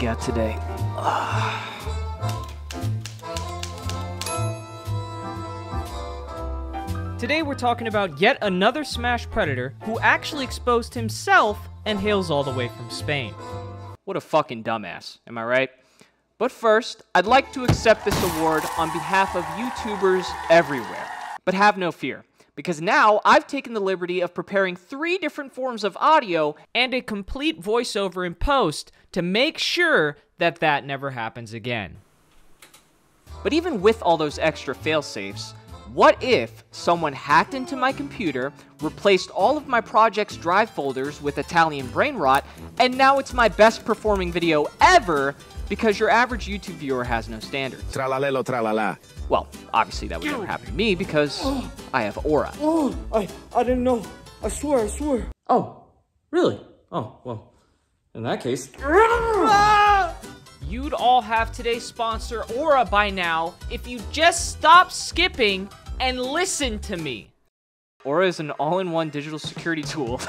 got today? Today we're talking about yet another Smash Predator who actually exposed himself and hails all the way from Spain. What a fucking dumbass, am I right? But first, I'd like to accept this award on behalf of YouTubers everywhere. But have no fear, because now I've taken the liberty of preparing 3 different forms of audio and a complete voiceover in post to make sure that that never happens again. But even with all those extra fail-safes, what if someone hacked into my computer, replaced all of my project's drive folders with Italian brain rot, and now it's my best performing video ever because your average YouTube viewer has no standards? Tralalelo tralala. Well, obviously that would never happen to me because I have Aura. Oh, I didn't know. I swear. Oh, really? Oh, well, in that case. You'd all have today's sponsor, Aura, by now if you just stop skipping and listen to me. Aura is an all-in-one digital security tool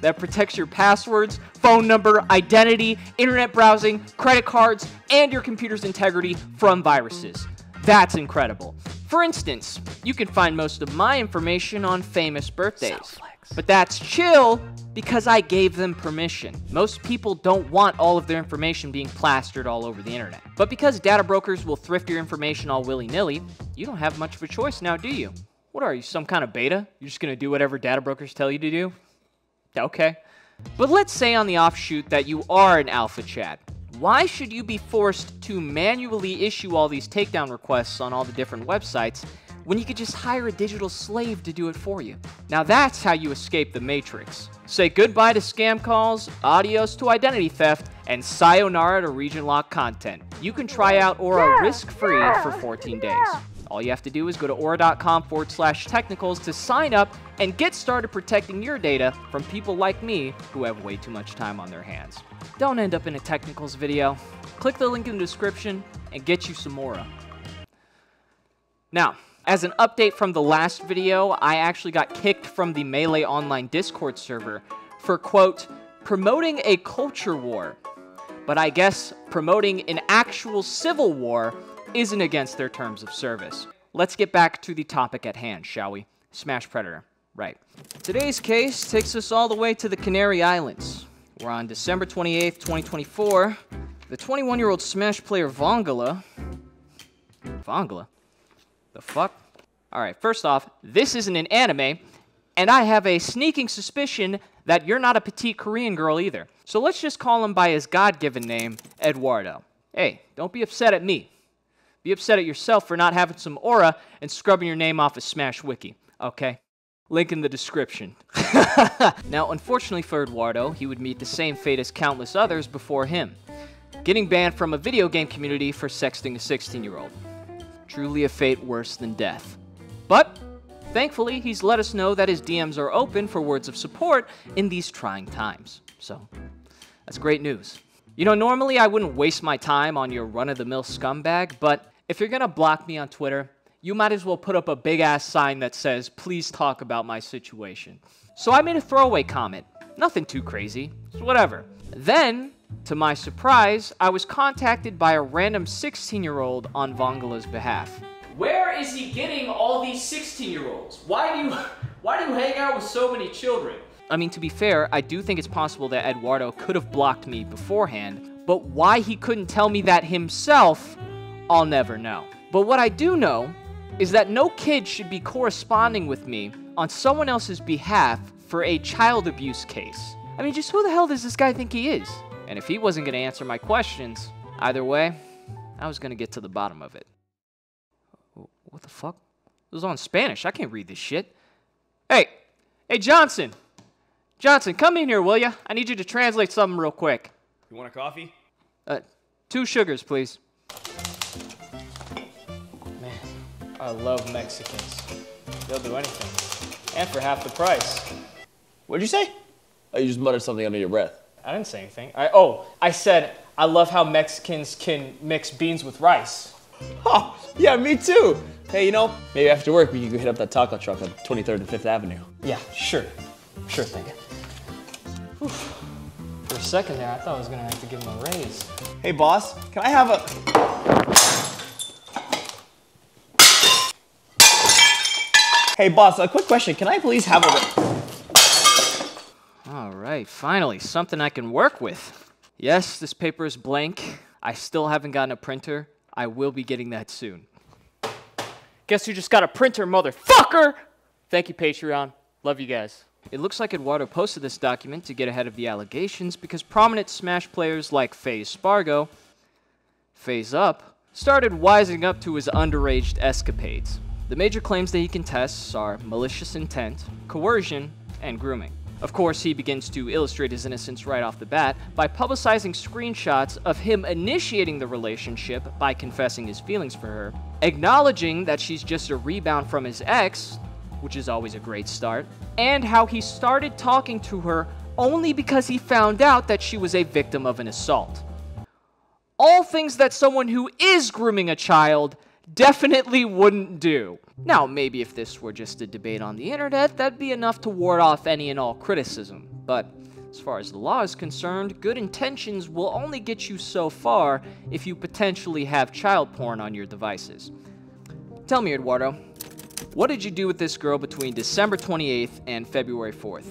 that protects your passwords, phone number, identity, internet browsing, credit cards, and your computer's integrity from viruses. That's incredible. For instance, you can find most of my information on famous birthdays. But that's chill because I gave them permission. Most people don't want all of their information being plastered all over the internet. But because data brokers will thrift your information all willy-nilly, you don't have much of a choice now, do you? What are you, some kind of beta? You're just gonna do whatever data brokers tell you to do? Okay. But let's say on the offshoot that you are an alpha chat. Why should you be forced to manually issue all these takedown requests on all the different websites when you could just hire a digital slave to do it for you? Now that's how you escape the Matrix. Say goodbye to scam calls, adios to identity theft, and sayonara to region lock content. You can try out Aura risk-free for 14 days. All you have to do is go to aura.com/technicals to sign up and get started protecting your data from people like me who have way too much time on their hands. Don't end up in a Technicals video. Click the link in the description and get you some Aura. Now, as an update from the last video, I actually got kicked from the Melee Online Discord server for, quote, promoting a culture war. But I guess promoting an actual civil war isn't against their terms of service. Let's get back to the topic at hand, shall we? Smash Predator. Right. Today's case takes us all the way to the Canary Islands, where on December 28th, 2024, the 21-year-old Smash player Vongala... Vongala? The fuck? Alright, first off, this isn't an anime, and I have a sneaking suspicion that you're not a petite Korean girl either. So let's just call him by his God-given name, Eduardo. Hey, don't be upset at me. Be upset at yourself for not having some Aura and scrubbing your name off of Smash Wiki, okay? Link in the description. Now, unfortunately for Eduardo, he would meet the same fate as countless others before him, getting banned from a video game community for sexting a 16-year-old. Truly a fate worse than death. But, thankfully, he's let us know that his DMs are open for words of support in these trying times. So, that's great news. You know, normally I wouldn't waste my time on your run-of-the-mill scumbag, but if you're gonna block me on Twitter, you might as well put up a big-ass sign that says, please talk about my situation. So I made a throwaway comment. Nothing too crazy. It's whatever. Then, to my surprise, I was contacted by a random 16-year-old on Vongala's behalf. Where is he getting all these 16-year-olds? Why do you hang out with so many children? I mean, to be fair, I do think it's possible that Eduardo could have blocked me beforehand, but why he couldn't tell me that himself, I'll never know. But what I do know is that no kid should be corresponding with me on someone else's behalf for a child abuse case. I mean, just who the hell does this guy think he is? And if he wasn't going to answer my questions, either way, I was going to get to the bottom of it. What the fuck? It was on Spanish. I can't read this shit. Hey, Johnson. Johnson, come in here, will ya? I need you to translate something real quick. You want a coffee? 2 sugars, please. Man, I love Mexicans. They'll do anything. And for half the price. What'd you say? Oh, you just muttered something under your breath. I didn't say anything. I said, I love how Mexicans can mix beans with rice. Oh, yeah, me too. Hey, you know, maybe after work we could go hit up that taco truck on 23rd and 5th Avenue. Yeah, sure. Sure thing. Whew. For a a second there, I thought I was gonna have to give him a raise. Hey boss, can I have a... Hey boss, a quick question. Can I please have a... All right, finally, something I can work with. Yes, this paper is blank. I still haven't gotten a printer. I will be getting that soon. Guess who just got a printer, motherfucker? Thank you, Patreon. Love you guys. It looks like Eduardo posted this document to get ahead of the allegations because prominent Smash players like FaZe Spargo, FaZe Up, started wising up to his underage escapades. The major claims that he contests are malicious intent, coercion, and grooming. Of course, he begins to illustrate his innocence right off the bat by publicizing screenshots of him initiating the relationship by confessing his feelings for her, acknowledging that she's just a rebound from his ex, which is always a great start, and how he started talking to her only because he found out that she was a victim of an assault. All things that someone who is grooming a child definitely wouldn't do. Now, maybe if this were just a debate on the internet, that'd be enough to ward off any and all criticism. But as far as the law is concerned, good intentions will only get you so far if you potentially have child porn on your devices. Tell me, Eduardo, what did you do with this girl between December 28th and February 4th?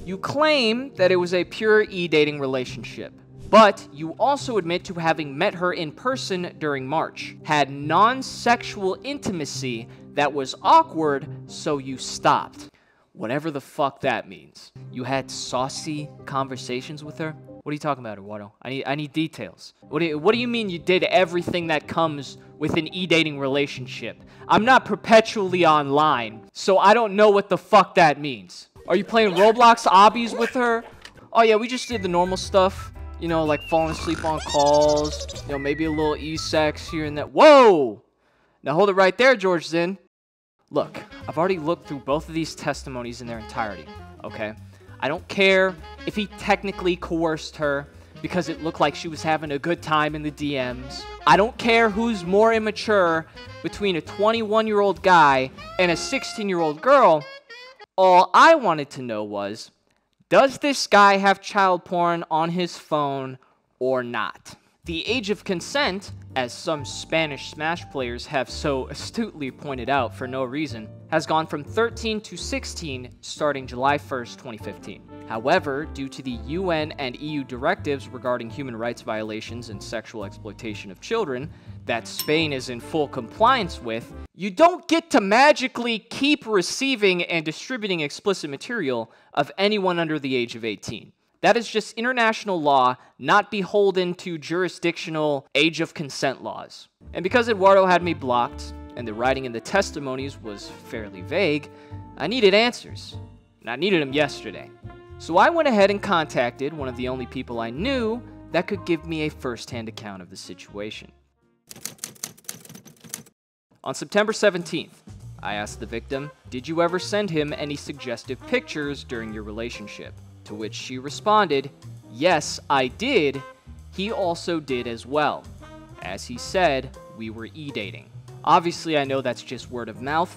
You claim that it was a pure e-dating relationship, but you also admit to having met her in person during March, had non-sexual intimacy that was awkward, so you stopped. Whatever the fuck that means. You had saucy conversations with her? What are you talking about, Eduardo? I need details. What do you mean you did everything that comes with an e-dating relationship? I'm not perpetually online, so I don't know what the fuck that means. Are you playing Roblox obbies with her? Oh yeah, we just did the normal stuff. You know, like falling asleep on calls. You know, maybe a little e-sex here and there. Whoa! Now hold it right there, George Zinn. Look, I've already looked through both of these testimonies in their entirety, okay? I don't care if he technically coerced her because it looked like she was having a good time in the DMs. I don't care who's more immature between a 21-year-old guy and a 16-year-old girl. All I wanted to know was, does this guy have child porn on his phone or not? The age of consent, as some Spanish Smash players have so astutely pointed out for no reason, has gone from 13 to 16 starting July 1st, 2015. However, due to the UN and EU directives regarding human rights violations and sexual exploitation of children that Spain is in full compliance with, you don't get to magically keep receiving and distributing explicit material of anyone under the age of 18. That is just international law, not beholden to jurisdictional age of consent laws. And because Eduardo had me blocked, and the writing in the testimonies was fairly vague, I needed answers. And I needed them yesterday. So I went ahead and contacted one of the only people I knew that could give me a first-hand account of the situation. On September 17th, I asked the victim, "Did you ever send him any suggestive pictures during your relationship?" To which she responded, "Yes, I did. He also did as well. As he said, we were e-dating." Obviously, I know that's just word of mouth,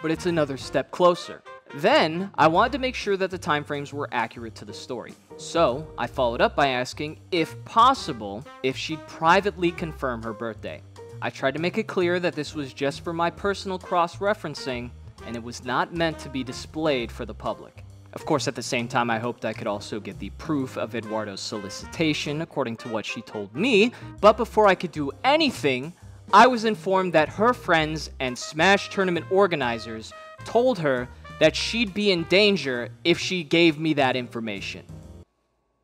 but it's another step closer. Then, I wanted to make sure that the timeframes were accurate to the story. So, I followed up by asking, if possible, if she'd privately confirm her birthday. I tried to make it clear that this was just for my personal cross-referencing, and it was not meant to be displayed for the public. Of course, at the same time, I hoped I could also get the proof of Eduardo's solicitation, according to what she told me, but before I could do anything, I was informed that her friends and Smash tournament organizers told her that she'd be in danger if she gave me that information.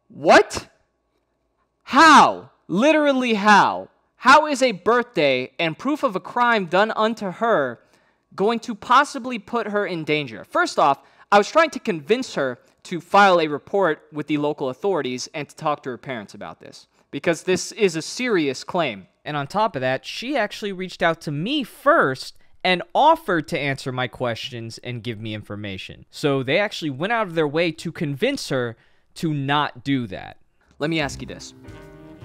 What? How? Literally how? How is a birthday and proof of a crime done unto her going to possibly put her in danger? First off, I was trying to convince her to file a report with the local authorities and to talk to her parents about this, because this is a serious claim. And on top of that, she actually reached out to me first and offered to answer my questions and give me information. So they actually went out of their way to convince her to not do that. Let me ask you this.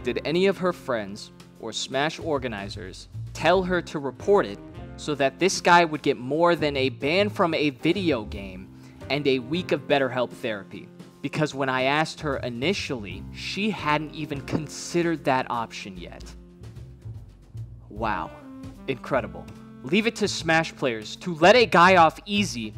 Did any of her friends or Smash organizers tell her to report it so that this guy would get more than a ban from a video game and a week of BetterHelp therapy? because when I asked her initially, she hadn't even considered that option yet. Wow, incredible. Leave it to Smash players to let a guy off easy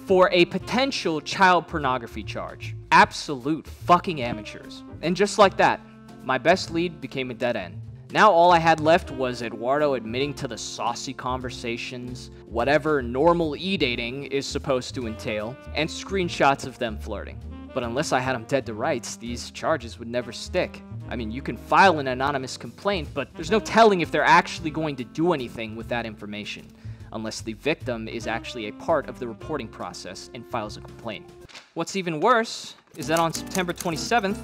for a potential child pornography charge. Absolute fucking amateurs. And just like that, my best lead became a dead end. Now all I had left was Eduardo admitting to the saucy conversations, whatever normal e-dating is supposed to entail, and screenshots of them flirting. But unless I had them dead to rights, these charges would never stick. I mean, you can file an anonymous complaint, but there's no telling if they're actually going to do anything with that information, unless the victim is actually a part of the reporting process and files a complaint. What's even worse is that on September 27th,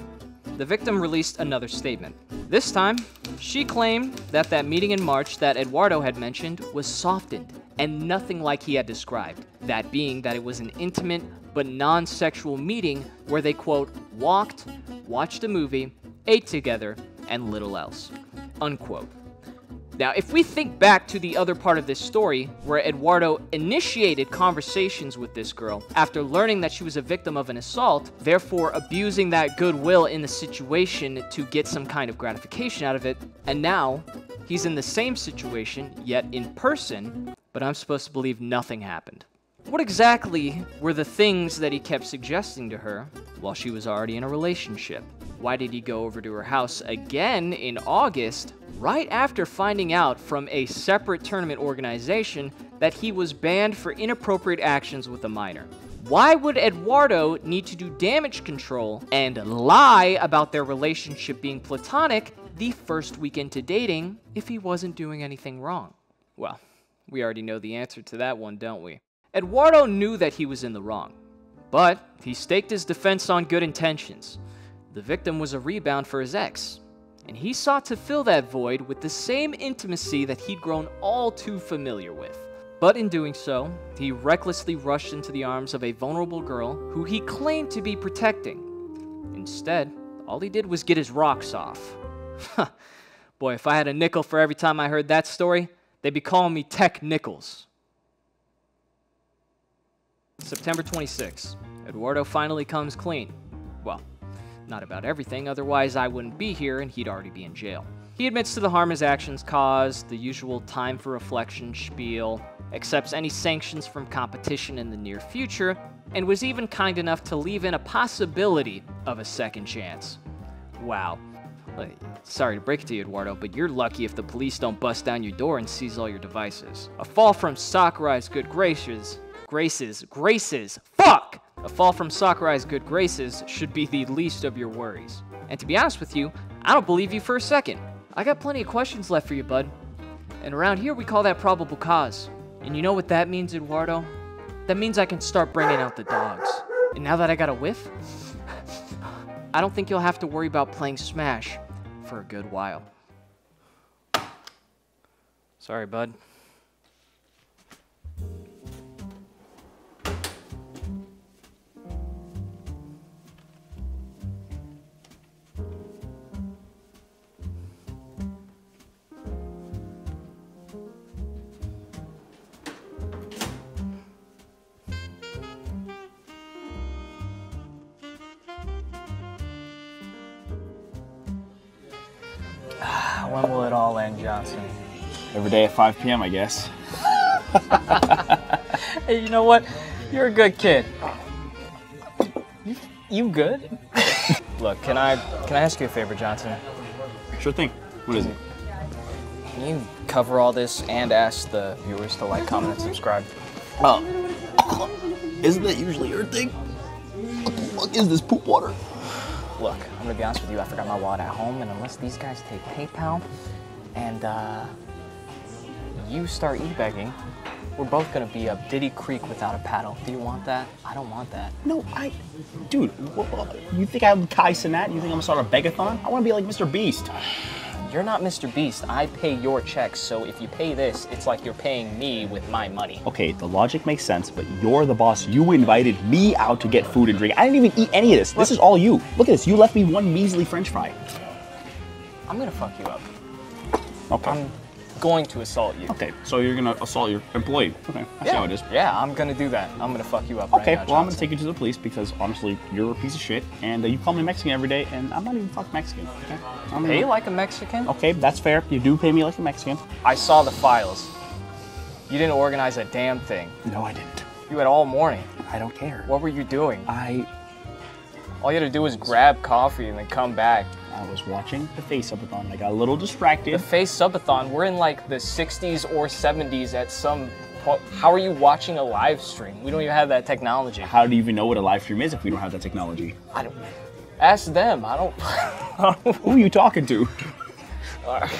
the victim released another statement. This time, she claimed that that meeting in March that Eduardo had mentioned was softened and nothing like he had described. That being that it was an intimate but non-sexual meeting where they, quote, walked, watched a movie, ate together, and little else, unquote. Now, if we think back to the other part of this story, where Eduardo initiated conversations with this girl after learning that she was a victim of an assault, therefore abusing that goodwill in the situation to get some kind of gratification out of it, and now he's in the same situation, yet in person, but I'm supposed to believe nothing happened. What exactly were the things that he kept suggesting to her while she was already in a relationship? Why did he go over to her house again in August, right after finding out from a separate tournament organization that he was banned for inappropriate actions with a minor? Why would Eduardo need to do damage control and lie about their relationship being platonic the first week into dating if he wasn't doing anything wrong? Well, we already know the answer to that one, don't we? Eduardo knew that he was in the wrong, but he staked his defense on good intentions. The victim was a rebound for his ex, and he sought to fill that void with the same intimacy that he'd grown all too familiar with. But in doing so, he recklessly rushed into the arms of a vulnerable girl who he claimed to be protecting. Instead, all he did was get his rocks off. Boy, if I had a nickel for every time I heard that story, they'd be calling me Tech Nichols. September 26, Eduardo finally comes clean. Well, not about everything, otherwise I wouldn't be here and he'd already be in jail. He admits to the harm his actions caused, the usual time for reflection spiel, accepts any sanctions from competition in the near future, and was even kind enough to leave in a possibility of a second chance. Wow. Sorry to break it to you, Eduardo, but you're lucky if the police don't bust down your door and seize all your devices. A fall from Sakurai's good graces, fuck! A fall from Sakurai's good graces should be the least of your worries. And to be honest with you, I don't believe you for a second. I got plenty of questions left for you, bud. And around here, we call that probable cause. And you know what that means, Eduardo? That means I can start bringing out the dogs. And now that I got a whiff, I don't think you'll have to worry about playing Smash for a good while. Sorry, bud. When will it all end, Johnson? Every day at 5 p.m., I guess. Hey, you know what? You're a good kid. You good? Look, can I ask you a favor, Johnson? Sure thing. What is it? Can you cover all this and ask the viewers to like, comment, and subscribe? Oh. Isn't that usually your thing? What the fuck is this poop water? Look, I'm gonna be honest with you, I forgot my wallet at home, and unless these guys take PayPal and you start e-begging, we're both gonna be up Diddy Creek without a paddle. Do you want that? I don't want that. No, dude, you think I'm Kai Cenat? You think I'm gonna start a begathon? I wanna be like Mr. Beast. You're not Mr. Beast. I pay your checks, so if you pay this, it's like you're paying me with my money. Okay, the logic makes sense, but you're the boss. You invited me out to get food and drink. I didn't even eat any of this. This is all you. Look at this. You left me one measly French fry. I'm gonna fuck you up. Okay. going to assault you. Okay, so you're gonna assault your employee. Okay, I see how it is. Yeah, I'm gonna do that. I'm gonna fuck you up right Okay, now, well, I'm gonna Johnson. take you to the police because honestly, you're a piece of shit, and you call me Mexican every day, and I'm not even fucking Mexican. Okay? Pay like a Mexican? Okay, that's fair. You do pay me like a Mexican. I saw the files. You didn't organize a damn thing. No, I didn't. You had all morning. I don't care. What were you doing? I All you had to do was grab coffee and then come back. was watching the Face Subathon. I got a little distracted. The Face Subathon, we're in like the 60s or 70s at some point. How are you watching a live stream? We don't even have that technology. How do you even know what a live stream is if we don't have that technology? I don't. Ask them. I don't. Who are you talking to? All right.